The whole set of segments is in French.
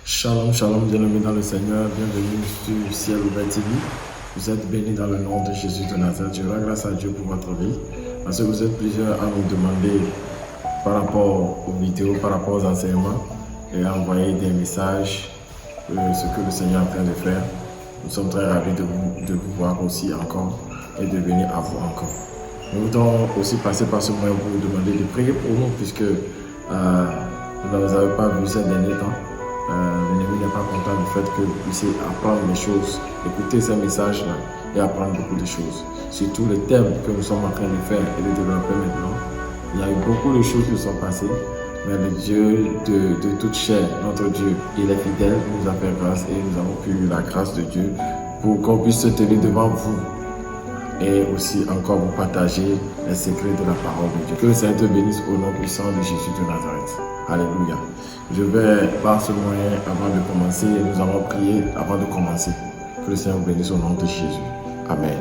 Shalom, shalom, bien-aimés dans le Seigneur, bienvenue sur Ciel Ouvert TV. Vous êtes bénis dans le nom de Jésus de Nazareth. Je rends grâce à Dieu pour votre vie, parce que vous êtes plusieurs à nous demander par rapport aux vidéos, par rapport aux enseignements, et à envoyer des messages, ce que le Seigneur est en train de faire. Nous sommes très ravis de vous voir aussi encore et de venir à vous encore. Nous voudrons aussi passer par ce moyen pour vous demander de prier pour nous, puisque vous ne nous avez pas vu ces derniers temps. L'ennemi n'est pas content du fait que vous puissiez apprendre les choses, écouter ces messages-là et apprendre beaucoup de choses. Surtout le thème que nous sommes en train de faire et de développer maintenant. Il y a eu beaucoup de choses qui sont passées, mais le Dieu de toute chair, notre Dieu, il est fidèle, il nous a fait grâce et nous avons eu la grâce de Dieu pour qu'on puisse se tenir devant vous et aussi encore vous partager les secrets de la parole de Dieu. Que le Seigneur te bénisse au nom puissant de Jésus de Nazareth. Alléluia. Je vais par ce moyen, avant de commencer, nous allons prier avant de commencer. Que le Seigneur vous bénisse au nom de Jésus. Amen.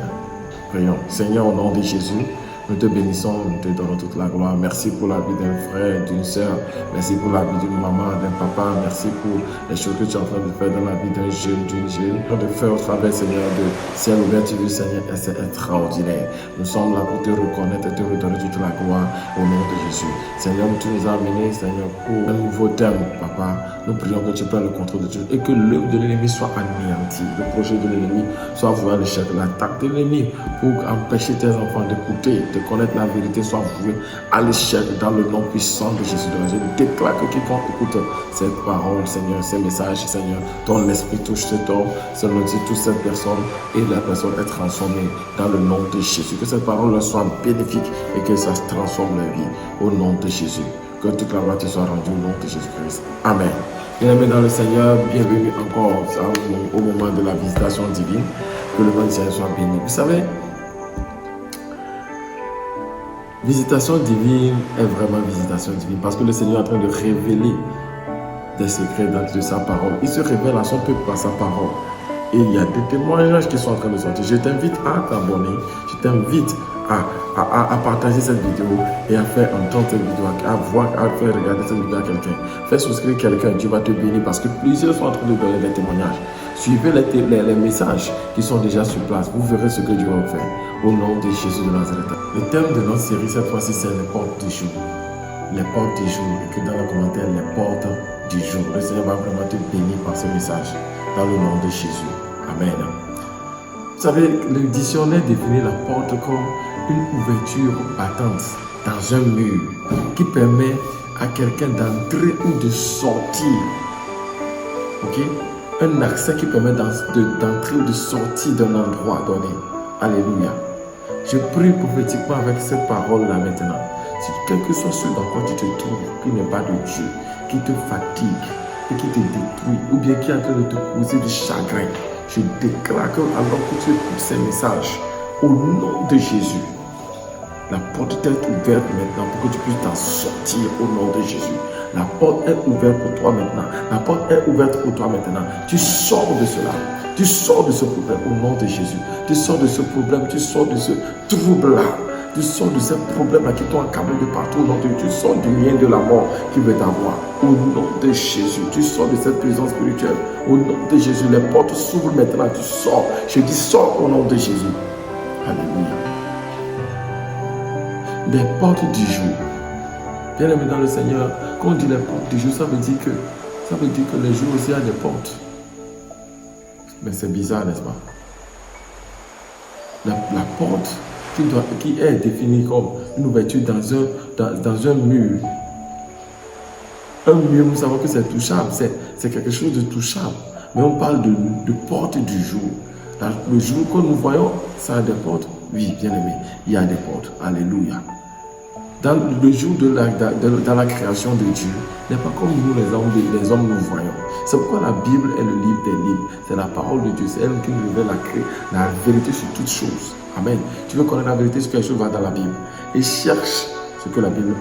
Prions. Seigneur, au nom de Jésus, nous te bénissons, nous te donnons toute la gloire. Merci pour la vie d'un frère, d'une sœur. Merci pour la vie d'une maman, d'un papa. Merci pour les choses que tu es en train de faire dans la vie d'un jeune, d'une jeune. De faire au travers, Seigneur, de Ciel Ouvert TV, Seigneur, et c'est extraordinaire. Nous sommes là pour te reconnaître et te redonner toute la gloire au nom de Jésus. Seigneur, tu nous as amenés, Seigneur, pour un nouveau thème, Papa. Nous prions que tu prennes le contrôle de Dieu et que l'œuvre de l'ennemi soit anéantie. Le projet de l'ennemi soit voué à l'échec. L'attaque de l'ennemi pour empêcher tes enfants d'écouter, de connaître la vérité, soit voué à l'échec dans le nom puissant de Jésus. Je déclare que quiconque écoute cette parole, Seigneur, ces messages, Seigneur, ton esprit touche cet homme, Seigneur, touche cette personne et la personne est transformée dans le nom de Jésus. Que cette parole leur soit bénéfique et que ça se transforme leur vie au nom de Jésus. Que toute la gloire te soit rendue au nom de Jésus-Christ. Amen. Bien-aimés dans le Seigneur, bienvenue encore au moment de la visitation divine. Que le nom du Seigneur soit béni. Vous savez, visitation divine est vraiment visitation divine parce que le Seigneur est en train de révéler des secrets de sa parole. Il se révèle à son peuple par sa parole. Et il y a des témoignages qui sont en train de sortir. Je t'invite à t'abonner. Je t'invite à partager cette vidéo et à faire entendre cette vidéo, à faire regarder cette vidéo à quelqu'un. Fais souscrire quelqu'un, Dieu va te bénir parce que plusieurs sont en train de donner des témoignages. Suivez les messages qui sont déjà sur place. Vous verrez ce que Dieu va faire. Au nom de Jésus de Nazareth. Le thème de notre série cette fois-ci, c'est les portes du jour. Les portes du jour. Écris dans le commentaire les portes du jour. Le Seigneur va vraiment te bénir par ce message. Dans le nom de Jésus. Amen. Vous savez, le dictionnaire définit la porte comme une ouverture battante dans un mur qui permet à quelqu'un d'entrer ou de sortir. Ok? Un accès qui permet d'entrer ou de sortir d'un endroit donné. Alléluia. Je prie prophétiquement avec cette parole-là maintenant. Si quel que soit ce dans quoi tu te trouves, qui n'est pas de Dieu, qui te fatigue et qui te détruit, ou bien qui est en train de te causer du chagrin, je déclare que alors que tu écoutes ces messages, au nom de Jésus, la porte est ouverte maintenant pour que tu puisses t'en sortir au nom de Jésus. La porte est ouverte pour toi maintenant. La porte est ouverte pour toi maintenant. Tu sors de cela. Tu sors de ce problème au nom de Jésus. Tu sors de ce problème. Tu sors de ce trouble-là. Tu sors de ce problème-là qui t'ont accablé de partout au nom de Dieu. Tu sors du lien de la mort qui veut t'avoir au nom de Jésus. Tu sors de cette prison spirituelle au nom de Jésus. Les portes s'ouvrent maintenant. Tu sors. Je dis sors au nom de Jésus. Alléluia. Les portes du jour. Bien aimé dans le Seigneur, quand on dit les portes du jour, ça veut dire que les jours aussi a des portes. Mais c'est bizarre, n'est-ce pas? La porte qui est définie comme une ouverture dans un mur. Un mur, nous savons que c'est touchable, c'est quelque chose de touchable. Mais on parle de porte du jour. Le jour que nous voyons, ça a des portes. Oui, bien aimé, il y a des portes. Alléluia. Dans le jour dans la création de Dieu, n'est pas comme nous les hommes nous voyons. C'est pourquoi la Bible est le livre des livres. C'est la parole de Dieu. C'est elle qui nous révèle la vérité sur toutes choses. Amen. Tu veux connaître la vérité sur quelque chose, va dans la Bible. Et cherche ce que la Bible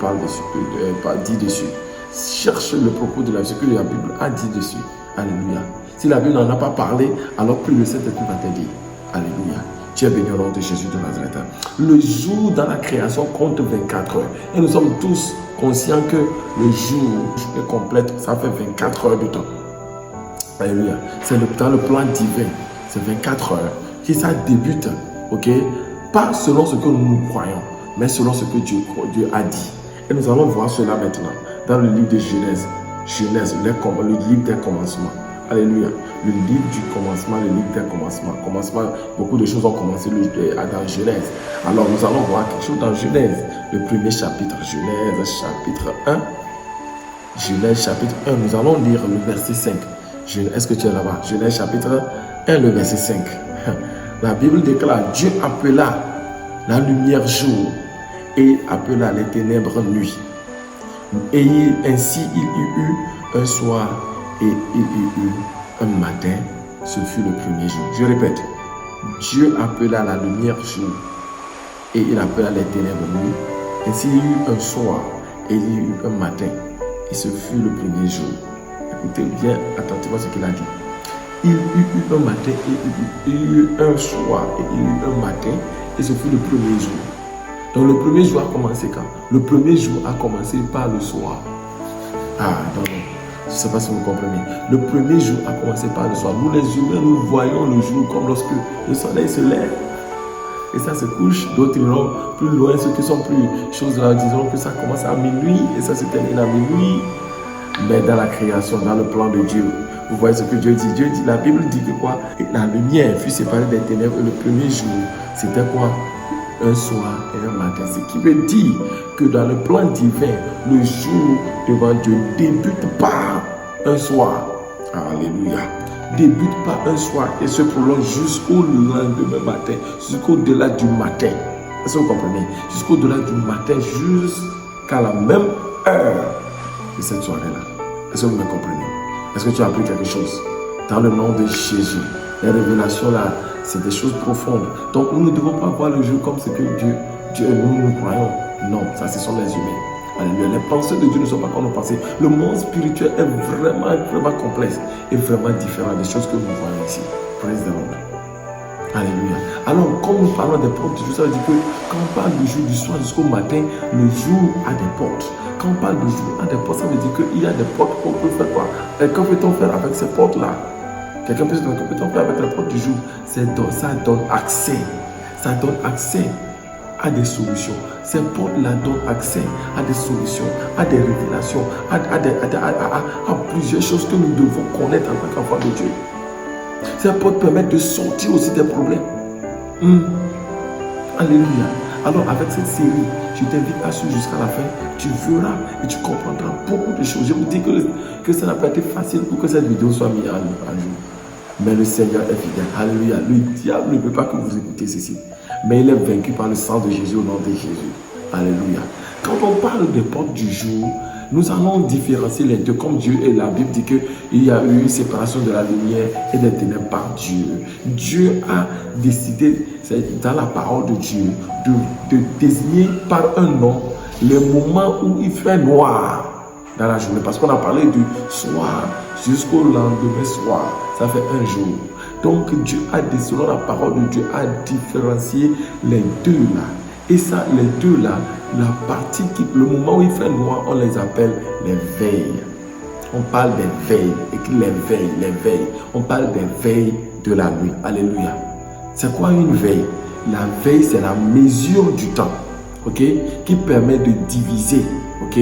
dit dessus. Cherche le propos de ce que la Bible a dit dessus. Alléluia. Si la Bible n'en a pas parlé, alors plus le Saint-Esprit va te dire. Alléluia. Tu es béni au nom de Jésus de Nazareth. Le jour dans la création compte 24 heures. Et nous sommes tous conscients que le jour est complète, ça fait 24 heures de temps. Alléluia. C'est dans le plan divin. C'est 24 heures. Qui ça débute, ok? Pas selon ce que nous croyons, mais selon ce que Dieu a dit. Et nous allons voir cela maintenant dans le livre de Genèse. Genèse, le livre des commencements. Alléluia. Le livre du commencement, le livre des commencements. Beaucoup de choses ont commencé dans Genèse. Alors nous allons voir quelque chose dans Genèse. Le premier chapitre, Genèse chapitre 1. Genèse chapitre 1, nous allons lire le verset 5. Est-ce que tu es là-bas? Genèse chapitre 1, le verset 5. La Bible déclare, Dieu appela la lumière jour et appela les ténèbres nuit. Et ainsi il y eut un soir et il y eut un matin. Ce fut le premier jour. Je répète, Dieu appela la lumière jour et il appela les ténèbres nuit. Ainsi il y eut un soir et il y eut un matin. Et ce fut le premier jour. Écoutez bien attentivement ce qu'il a dit. Il y eut un matin et il y eut un soir et il y eut un matin. Et ce fut le premier jour. Donc le premier jour a commencé quand? Le premier jour a commencé par le soir. Ah, non. Je ne sais pas si vous comprenez. Le premier jour a commencé par le soir. Nous les humains, nous voyons le jour comme lorsque le soleil se lève. Et ça se couche. D'autres iront plus loin. Ceux qui sont plus choses là, disons que ça commence à minuit et ça se termine à minuit. Mais dans la création, dans le plan de Dieu, vous voyez ce que Dieu dit. Dieu dit, la Bible dit que quoi? La lumière fut séparée des ténèbres. Et le premier jour, c'était quoi? Un soir et un matin. Ce qui veut dire que dans le plan divin, le jour devant Dieu débute par un soir. Alléluia. Débute par un soir et se prolonge jusqu'au lendemain matin, jusqu'au-delà du matin. Est-ce que vous comprenez? Jusqu'au-delà du matin, jusqu'à la même heure de cette soirée-là. Est-ce que vous me comprenez? Est-ce que tu as appris quelque chose? Dans le nom de Jésus, les révélations là, c'est des choses profondes. Donc nous ne devons pas voir le jour comme ce que Dieu nous croyons. Non, ça ce sont les humains. Alléluia. Les pensées de Dieu ne sont pas comme nos pensées. Le monde spirituel est vraiment complexe et vraiment différent des choses que nous voyons ici. Praise the Lord. Alléluia. Alors, comme nous parlons des portes du jour, ça veut dire que quand on parle du jour du soir jusqu'au matin, le jour a des portes. Quand on parle du jour a des portes, ça veut dire qu'il y a des portes qu'on peut faire quoi? Et que peut-on faire avec ces portes-là? Quelqu'un peut se demander, que peut-on faire avec les portes du jour? Ça donne accès. Ça donne accès à des solutions. Ces portes-là donnent accès à des solutions, à des révélations, à plusieurs choses que nous devons connaître en tant qu'enfants de Dieu. Ces portes permettent de sortir aussi des problèmes. Alléluia. Alors avec cette série, je t'invite à suivre jusqu'à la fin. Tu verras et tu comprendras beaucoup de choses. Je vous dis que ça n'a pas été facile pour que cette vidéo soit mise à jour. Mais le Seigneur est fidèle. Alléluia. Le diable ne veut pas que vous écoutez ceci. Mais il est vaincu par le sang de Jésus au nom de Jésus. Alléluia. Quand on parle des portes du jour, nous allons différencier les deux. Comme Dieu et la Bible dit qu'il y a eu une séparation de la lumière et des ténèbres par Dieu. Dieu a décidé, c'est dans la parole de Dieu, de désigner par un nom les moments où il fait noir dans la journée. Parce qu'on a parlé du soir jusqu'au lendemain soir. Ça fait un jour. Donc Dieu a décidé, selon la parole de Dieu, a différencié les deux là. Et ça, les deux là, la partie le moment où il fait noir, on les appelle les veilles. On parle des veilles, et les veilles. On parle des veilles de la nuit. Alléluia. C'est quoi une veille? La veille, c'est la mesure du temps, ok, qui permet de diviser, ok,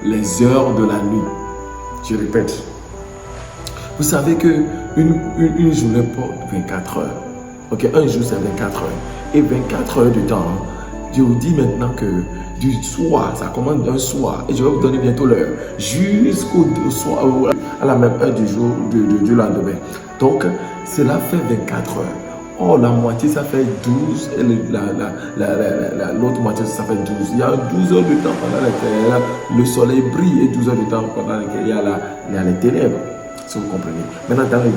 les heures de la nuit. Je répète. Vous savez que une journée porte 24 heures. Ok, un jour c'est 24 heures. Et 24 heures de temps, je vous dis maintenant que du soir, ça commence d'un soir, et je vais vous donner bientôt l'heure, jusqu'au soir, à la même heure du jour du lendemain. Donc, cela fait 24 heures. Or, la moitié, ça fait 12, et l'autre moitié, ça fait 12. Il y a 12 heures de temps pendant lesquelles le soleil brille, et 12 heures de temps pendant lesquelles il y a les ténèbres. Si vous comprenez. Maintenant, dans les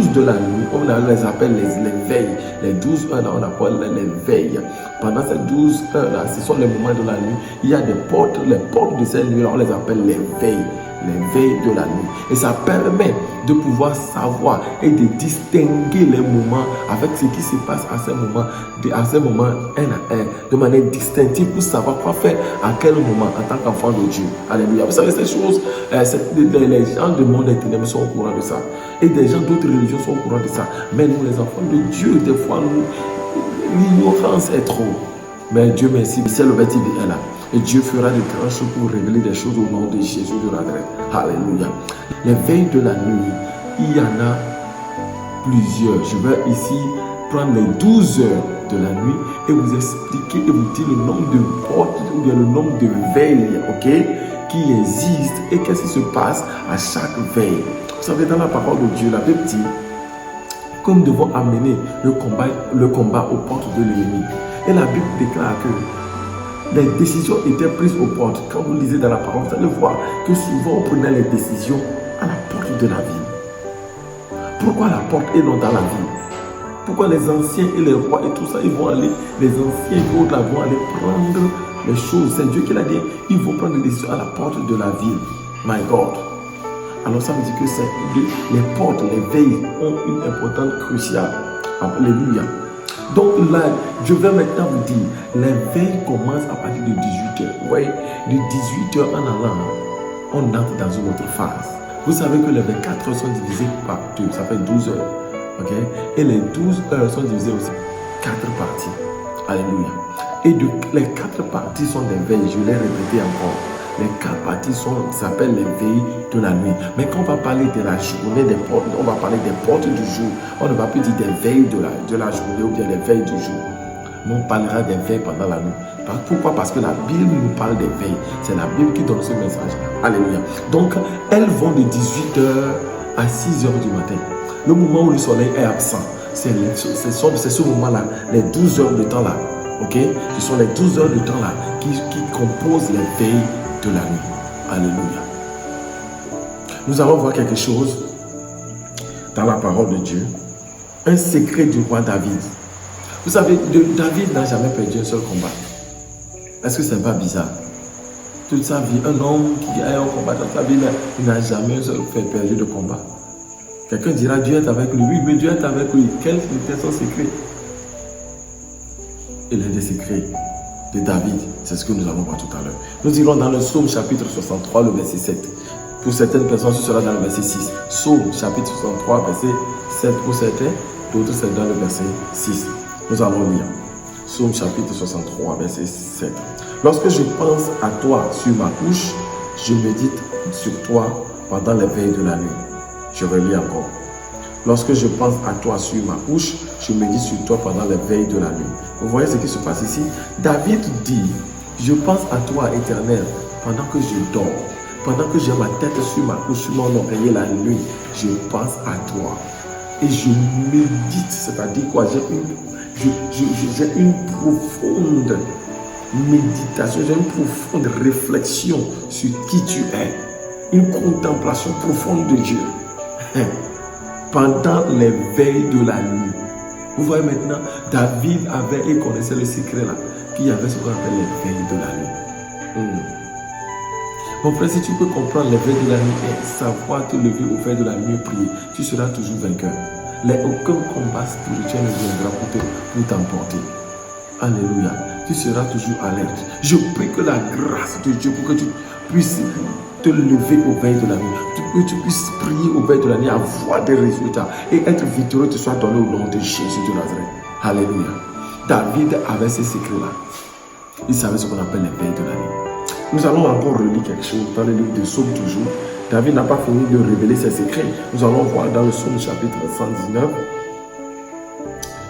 12 de la nuit, on les appelle les veilles. Les 12 heures là, on appelle les veilles. Pendant ces 12 heures là, ce sont les moments de la nuit. Il y a des portes, les portes de cette nuit là, on les appelle les veilles. les veilles de la nuit. Et ça permet de pouvoir savoir et de distinguer les moments avec ce qui se passe à ces moments, un à un, de manière distinctive pour savoir quoi faire à quel moment en tant qu'enfant de Dieu. Alléluia. Vous savez, ces choses, les gens du monde des ténèbres sont au courant de ça. Et des gens d'autres religions sont au courant de ça. Mais nous, les enfants de Dieu, des fois, l'ignorance est trop. Mais Dieu merci, le ciel ouvert est là. Et Dieu fera de grandes choses pour révéler des choses au nom de Jésus de Nazareth. Alléluia. Les veilles de la nuit, il y en a plusieurs. Je vais ici prendre les 12 heures de la nuit et vous expliquer et vous dire le nombre de portes ou bien le nombre de veilles, qui existent et qu'est-ce qui se passe à chaque veille. Vous savez, dans la parole de Dieu, la Bible dit que nous devons amener le combat aux portes de l'ennemi. Et la Bible déclare que les décisions étaient prises aux portes. Quand vous lisez dans la parole, vous allez voir que souvent on prenait les décisions à la porte de la ville. Pourquoi la porte et non dans la ville? Pourquoi les anciens et les rois et tout ça, ils vont aller, les anciens et autres là vont aller prendre les choses? C'est Dieu qui l'a dit, ils vont prendre des décisions à la porte de la ville. My God. Alors ça veut dire que les portes, les veilles ont une importance cruciale. Alléluia. Donc là, je vais maintenant vous dire, les veilles commencent à partir de 18h. Oui, de 18h en allant, on entre dans une autre phase. Vous savez que les 24 heures sont divisées par 2, ça fait 12 heures. Okay? Et les 12 heures sont divisées aussi 4 parties. Alléluia. Et les 4 parties sont des veilles, je l'ai répété encore. Les 4 parties s'appellent les veilles de la nuit. Mais quand on va parler de la journée, des portes, on va parler des portes du jour. On ne va plus dire des veilles de la journée ou bien des veilles du jour. Mais on parlera des veilles pendant la nuit. Pourquoi? Parce que la Bible nous parle des veilles. C'est la Bible qui donne ce message-là. Alléluia. Donc, elles vont de 18h à 6h du matin. Le moment où le soleil est absent, c'est ce moment-là, les 12 heures de temps-là. Ok? Ce sont les 12 heures de temps-là qui composent les veilles de la nuit. Alléluia. Nous allons voir quelque chose dans la parole de Dieu. Un secret du roi David. Vous savez, David n'a jamais perdu un seul combat. Est-ce que c'est pas bizarre? Toute sa vie, un homme qui a un combat dans sa vie, il n'a jamais perdu de combat. Quelqu'un dira, Dieu est avec lui. Oui, mais Dieu est avec lui. Quel était son secret? Il a des secrets de David. C'est ce que nous allons voir tout à l'heure. Nous irons dans le Psaume chapitre 63, le verset 7. Pour certaines personnes, ce sera dans le verset 6. Psaume chapitre 63, verset 7 pour certains. D'autres, c'est dans le verset 6. Nous allons lire. Psaume chapitre 63, verset 7. Lorsque je pense à toi sur ma couche, je médite sur toi pendant les veilles de la nuit. Je vais lire encore. Lorsque je pense à toi sur ma couche, je médite sur toi pendant les veilles de la nuit. Vous voyez ce qui se passe ici? David dit, je pense à toi, Éternel, pendant que je dors. Pendant que j'ai ma tête sur ma couche, sur mon oreiller la nuit, je pense à toi. Et je médite, c'est-à-dire quoi? J'ai une profonde méditation, j'ai une profonde réflexion sur qui tu es. Une contemplation profonde de Dieu. Pendant les veilles de la nuit. Vous voyez maintenant, David avait et connaissait le secret là, qu'il y avait ce qu'on appelle les veilles de la nuit. Mon frère, si tu peux comprendre les veilles de la nuit et savoir te lever au veilles de la nuit et prier, tu seras toujours vainqueur. Aucun combat spirituel ne viendra pour t'emporter. Alléluia. Tu seras toujours alerte. Je prie que la grâce de Dieu pour que tu puisses te lever au veilles de la nuit, que tu puisses prier au veilles de la nuit, avoir des résultats et être victorieux te soit donné au nom de Jésus de Nazareth. Alléluia. David avait ces secrets-là. Il savait ce qu'on appelle les veilles de la nuit. Nous allons encore relire quelque chose dans le livre de Psaume toujours. David n'a pas fini de révéler ses secrets. Nous allons voir dans le Psaume chapitre 119.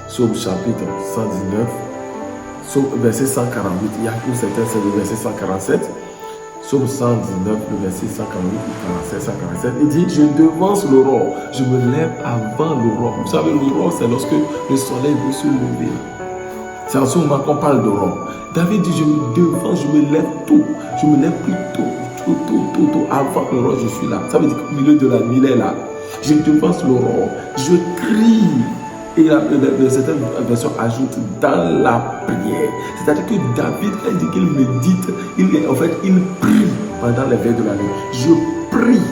Psaume chapitre 119. Psaume verset 148. Il y a pour certains, c'est le verset 147. Psaume 119, le verset 148, 147, 147. Il dit, je devance l'aurore, je me lève avant l'aurore. Vous savez, l'aurore, c'est lorsque le soleil veut se lever. C'est en ce moment qu'on parle d'aurore. David dit, je me devance, je me lève tôt. Je me lève plus tôt, avant l'aurore, je suis là. Ça veut dire qu'au milieu de la nuit, il est là. Je devance l'aurore, je crie. Et certaines versions ajoutent dans la prière. C'est-à-dire que David, quand il dit qu'il médite, il prie pendant les veilles de la nuit. Je prie.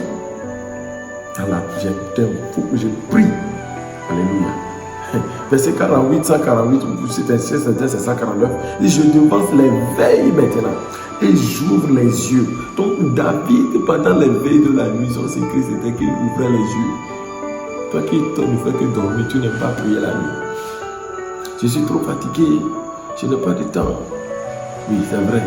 Faut que je prie. Alléluia. Verset 48, 148, c'est 149. Et je devance les veilles maintenant. Et j'ouvre les yeux. Donc David, pendant les veilles de la nuit, son secret c'était qu'il ouvrait les yeux. Toi qui ne fais que dormir, tu n'aimes pas prier la nuit. Je suis trop fatigué, je n'ai pas de temps. Oui, c'est vrai.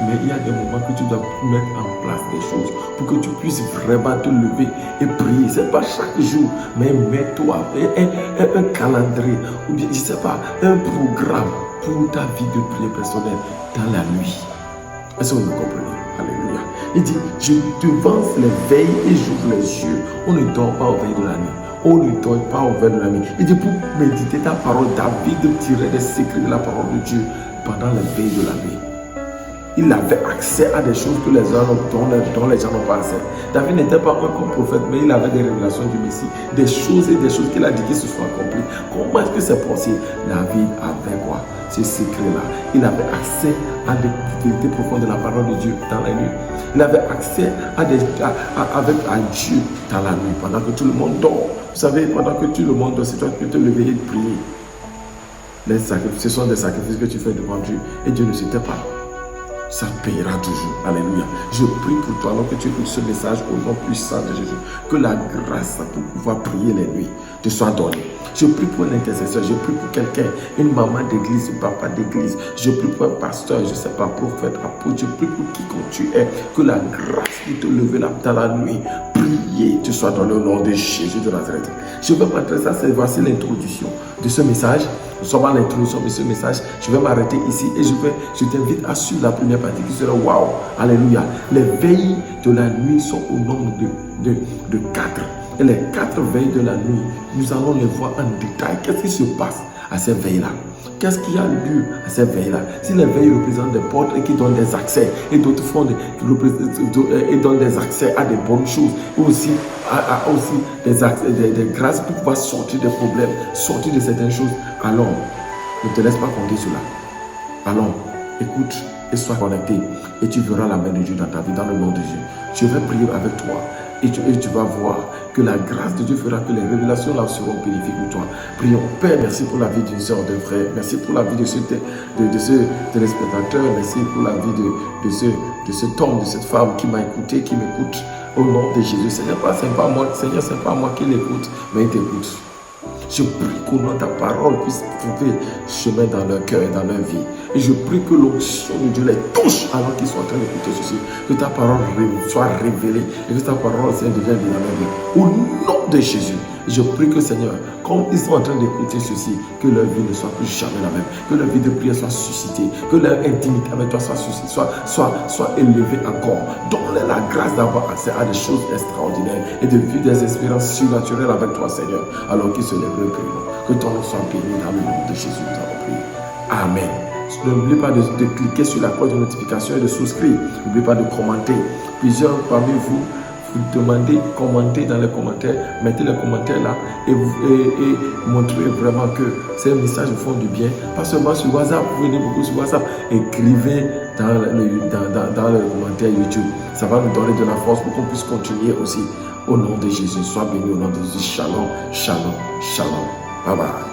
Mais il y a des moments que tu dois mettre en place des choses pour que tu puisses vraiment te lever et prier. Ce n'est pas chaque jour, mais mets-toi un calendrier ou bien, je ne sais pas, un programme pour ta vie de prière personnelle dans la nuit. Est-ce que vous me comprenez? Alléluia. Il dit, je devance les veilles et j'ouvre les yeux. On ne dort pas aux veilles de la nuit. On ne dort pas aux veilles de la nuit. Il dit, pour méditer ta parole, David tirait des secrets de la parole de Dieu pendant les veilles de la nuit. Il avait accès à des choses que les gens dont les gens n'ont pas accès. David n'était pas un prophète, mais il avait des révélations du Messie. Des choses qu'il a dit qui se sont accomplies. Comment est-ce que c'est possible? David avait quoi? Ces secrets-là. Il avait accès à des vérités profondes de la parole de Dieu dans la nuit. Il avait accès à Dieu dans la nuit, pendant que tout le monde dort. Vous savez, pendant que tout le monde dort, c'est toi qui peux te lever et prier. Ce sont des sacrifices que tu fais devant Dieu. Et Dieu ne se tait pas. Ça payera toujours. Alléluia. Je prie pour toi, alors que tu écoutes ce message au nom puissant de Jésus, que la grâce pour pouvoir prier les nuits te soit donnée. Je prie pour un intercesseur, je prie pour quelqu'un, une maman d'église, un papa d'église, je prie pour un pasteur, je ne sais pas, prophète, apôtre, je prie pour quiconque tu es, que la grâce de te lever là dans la nuit, prier, te soit donnée au nom de Jésus de Nazareth. Je vais m'adresser à ça, voici l'introduction de ce message. Nous sommes à l'introduction de ce message. Je vais m'arrêter ici et je t'invite à suivre la première partie qui sera waouh. Alléluia. Les veilles de la nuit sont au nombre de 4. Et les 4 veilles de la nuit, nous allons les voir en détail. Qu'est-ce qui se passe à ces veilles-là? Qu'est-ce qui a lieu à ces veilles-là? Si les veilles représentent des portes et qui donnent des accès, et d'autres font et donnent des accès à des bonnes choses, et aussi des grâces pour pouvoir sortir des problèmes, sortir de certaines choses, alors ne te laisse pas compter cela. Alors, écoute et sois connecté, et tu verras la main de Dieu dans ta vie, dans le nom de Dieu. Je vais prier avec toi. Et tu vas voir que la grâce de Dieu fera que les révélations là seront bénéfiques pour toi. Prions. Père, merci pour la vie d'une soeur, d'un frère. Merci pour la vie de ce téléspectateur. Merci pour la vie de cet homme, de cette femme qui m'a écouté, qui m'écoute. Au nom de Jésus. Seigneur, c'est pas moi qui l'écoute, mais il t'écoute. Je prie qu'au nom de ta parole puisse trouver chemin dans leur cœur et dans leur vie. Et je prie que l'onction de Dieu les touche alors qu'ils sont en train d'écouter ceci. Que ta parole soit révélée et que ta parole devienne de la vie. Au nom de Jésus, je prie que Seigneur, quand ils sont en train d'écouter ceci, que leur vie ne soit plus jamais la même. Que leur vie de prière soit suscitée. Que leur intimité avec toi soit suscitée, soit élevée encore. Donne-leur la grâce d'avoir accès à des choses extraordinaires et de vivre des expériences surnaturelles avec toi, Seigneur, alors qu'ils se lèvent le plus. Que ton nom soit béni dans le nom de Jésus. Nous avons prié. Amen. N'oubliez pas de cliquer sur la cloche de notification et de souscrire. N'oubliez pas de commenter. Plusieurs parmi vous demandez, commentez dans les commentaires, mettez les commentaires là et montrez vraiment que ces messages vous font du bien. Pas seulement sur WhatsApp, vous venez beaucoup sur WhatsApp, écrivez dans le commentaire YouTube. Ça va nous donner de la force pour qu'on puisse continuer aussi. Au nom de Jésus, sois béni au nom de Jésus. Shalom, shalom, shalom. Bye bye.